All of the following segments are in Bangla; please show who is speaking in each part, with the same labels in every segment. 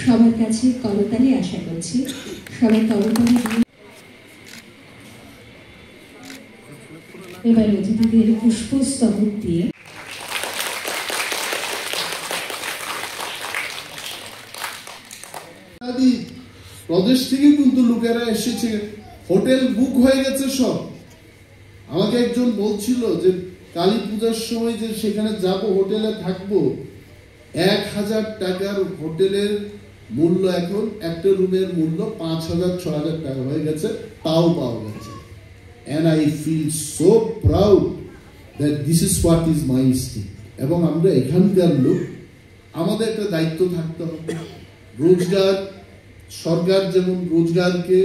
Speaker 1: সবার কাছে করতালি আশা করছি, সবাই করতালি দিয়ে এবার অতিথিদের পুষ্পস্তবক দিয়ে
Speaker 2: প্রদেশ থেকে কিন্তু লোকেরা এসেছে, হোটেল বুক হয়ে গেছে সব। আমাকে একজন বলছিল যে কালী পূজার সময় যে সেখানে যাব, হোটেলে থাকবো, 1000 টাকার হোটেলের মূল্য এখন একটা রুমের মূল্য 5000-6000 টাকা হয়ে গেছে, তাও পাওয়া গেছে। And I feel so proud that this is what is my state. এবং আমরা এখানকার লোক, আমাদের একটা দায়িত্ব থাকতে হবে। রোজগার, সরকার যেমন রোজগারকে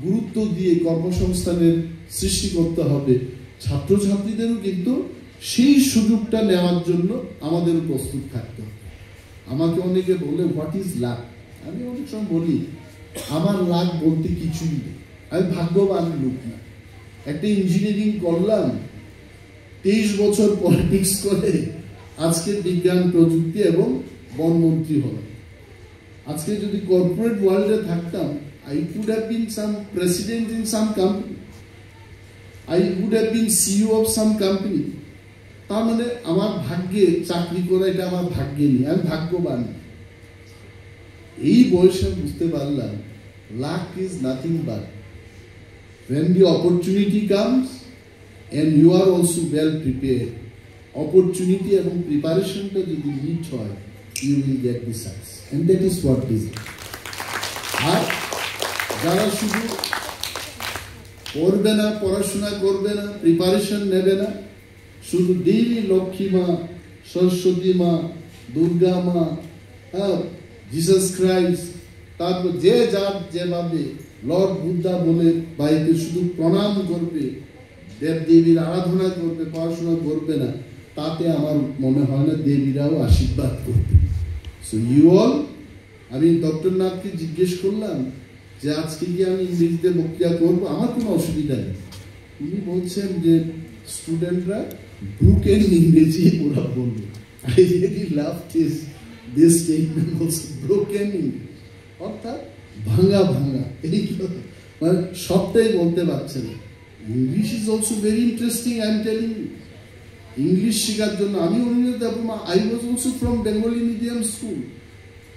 Speaker 2: গুরুত্ব দিয়ে কর্মসংস্থানের সৃষ্টি করতে হবে, ছাত্রছাত্রীদেরও কিন্তু সেই সুযোগটা নেওয়ার জন্য আমাদের প্রস্তুত থাকতে হবে। আমাকে অনেকে বলে হোয়াট ইজ লাক, আমি অনেক সময় বলি আমার লাক বলতে কিছুই নেই, আমি ভাগ্যবান লোক না। একটা ইঞ্জিনিয়ারিং করলাম, 23 বছর পলিটিক্স করে আজকে বিজ্ঞান প্রযুক্তি এবং বনমন্ত্রী হলাম। আজকে যদি কর্পোরেট ওয়ার্ল্ডে থাকতাম, I could have been some president in some company, I would have been CEO of some company. তার মানে আমার ভাগ্যে চাকরি করা এটা আমার ভাগ্যে নেই, আমি ভাগ্যবান। এই বয়সে বুঝতে পারলাম luck is nothing but when the opportunity comes and you are also well prepared, opportunity এবং প্রিপারেশনটা যদি মিট হয়, you will get the success, and that is what is it. আর যারা শুধু পড়বে না, পড়াশোনা করবে না, প্রিপারেশন নেবে না, শুধু ডেইলি লক্ষ্মী মা, সরস্বতী মা, দুর্গা মা, জিসাস ক্রাইস্ট, তারপর যে যার যেভাবে লর্ড বুদ্ধা বলে বাড়িতে শুধু প্রণাম করবে, দেব দেবীর আরাধনা করবে, পড়াশোনা করবে না, তাতে আমার মনে হয় না দেবীরাও আশীর্বাদ করবে। সো ইউ অল, আমি ডক্টর নাথকে জিজ্ঞেস করলাম যে আজকে কি আমি ইংরেজিতে বক্তৃতা করবো, আমার কোনো অসুবিধা নেই। উনি বলছেন যে স্টুডেন্টরা ব্রোকেন ইংরেজি ওরা বলবে। I really love this statement also, broken English, অর্থাৎ ভাঙা ভাঙা, এই মানে সবটাই বলতে পারছে না। English is also very interesting, I am telling you. English শেখার জন্য আমি I was also from Bengali medium school,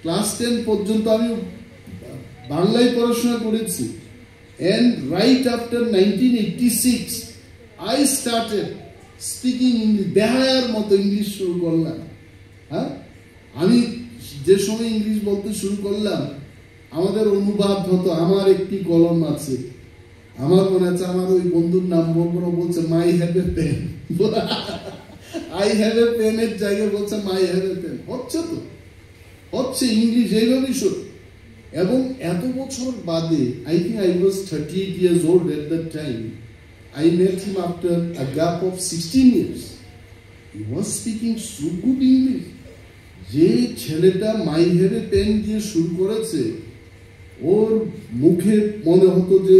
Speaker 2: class 10 পর্যন্ত আমি বাংলায় পড়াশোনা করেছি। And right after 1986 I started speaking English, বেহায়ার মতো ইংলিশ শুরু করলাম। হ্যাঁ, আমি যে সময় ইংলিশ বলতে শুরু করলাম, আমাদের অনুবাদ হতো, আমার একটি কলম আছে, আমার মনে আছে আমার ওই বন্ধুর নাম বলবো না, বলছে my have a pen, I have a pen এর জায়গায় বলছে মাই হ্যাভ এ পেন। হচ্ছে তো হচ্ছে, ইংলিশ এইভাবেই শুরু। এবং এত বছর বাদে, I think I was 38 years old at that time, I met him after a gap of 16 years. He was speaking so good English. যে ছেলেটা মাই হ্যাভ এ পেন দিয়ে শুরু করেছে, ওর মুখে মনে হতো যে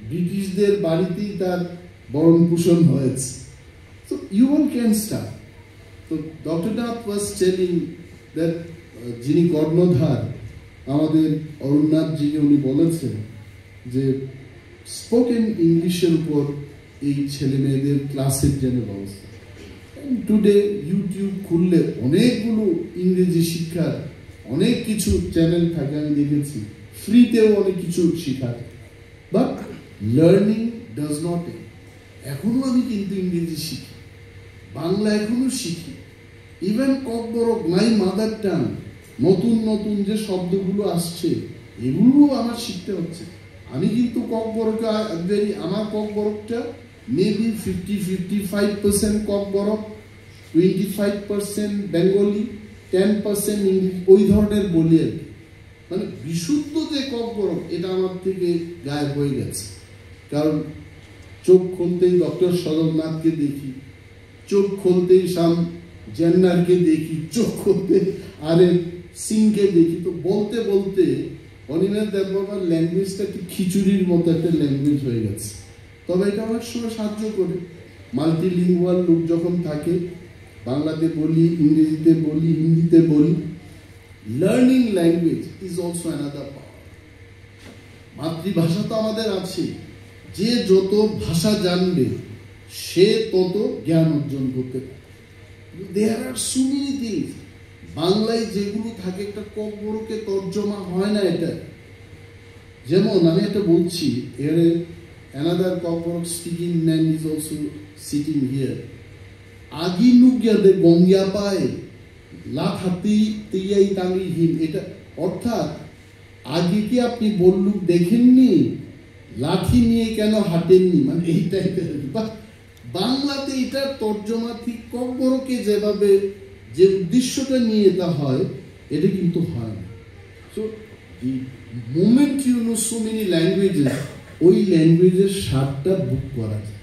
Speaker 2: ব্রিটিশদের বাড়িতেই তার বরণ পোষণ হয়েছে। So you all can start. So Dr. Nath was telling that যিনি কর্ণধার আমাদের অরুণনাথ জি, উনি বলেছেন যে স্পোকেন ইংলিশের উপর এই ছেলে মেয়েদের ক্লাসের যেন ব্যবস্থা। টুডে ইউটিউব খুললে অনেকগুলো ইংরেজি শিক্ষার অনেক কিছু চ্যানেল থাকে, আমি দেখেছি ফ্রিতেও অনেক কিছু শেখার। But learning does not end. এখনো আমি কিন্তু ইংরেজি শিখি, বাংলা এখনো শিখি, even Kokborok my mother tongue, নতুন নতুন যে শব্দগুলো আসছে এগুলো আমার শিখতে হচ্ছে। আমি কিন্তু ককবরক, আমার ককবরকটা মেবি 50-55% ককবরক, 25% বেঙ্গলি, 10% ইংলিশ, ওই ধরনের বলি আর কি। মানে বিশুদ্ধ যে ককবরক এটা আমার থেকে গায়েব হয়ে গেছে। কারণ চোখ খুলতেই ডক্টর সদরনাথকে দেখি, চোখ খুলতেই শাম জেন্নারকে দেখি, চোখ খুলতে আরে সিংকে দেখি। তো বলতে বলতে অনিমেষ দেববর্মার ল্যাঙ্গুয়েজটা একটু খিচুড়ির মতো একটা ল্যাঙ্গুয়েজ হয়ে গেছে। তবে এটা অনেক সময় সাহায্য করে, মাল্টিলিঙ্গুয়াল লোক যখন থাকে বাংলাতে বলি, ইংরেজিতে বলি, হিন্দিতে বলি। Learning language is also another power. মাতৃভাষা তো আমাদের আছে, যে যত ভাষা জানবে সে তত জ্ঞান অর্জন করতে পারে। দেয়ার আর সো মেনি থিংস। বাংলায় যেগুলো থাকে একটা কক বড়কে তর্জমা হয় না এটা। যেমন আমি একটা বলছি, এখানে another Kokborok speaking man is also sitting here. Agi nugyade gongya pae লাথাতি তিয়াই তাঙ্গিহীন, এটা অর্থাৎ আগে কি আপনি বল্লুক দেখেননি, লাঠি নিয়ে কেন হাঁটেননি, মানে এই টাইপের। বাংলাতে এটা তর্জমা ঠিক ককবরকে যেভাবে যে উদ্দেশ্যটা নিয়ে এটা হয়, এটা কিন্তু হয় না। So the moment you know so many languages, ওই ল্যাঙ্গুয়েজের স্বাদটা বুক করা যায়।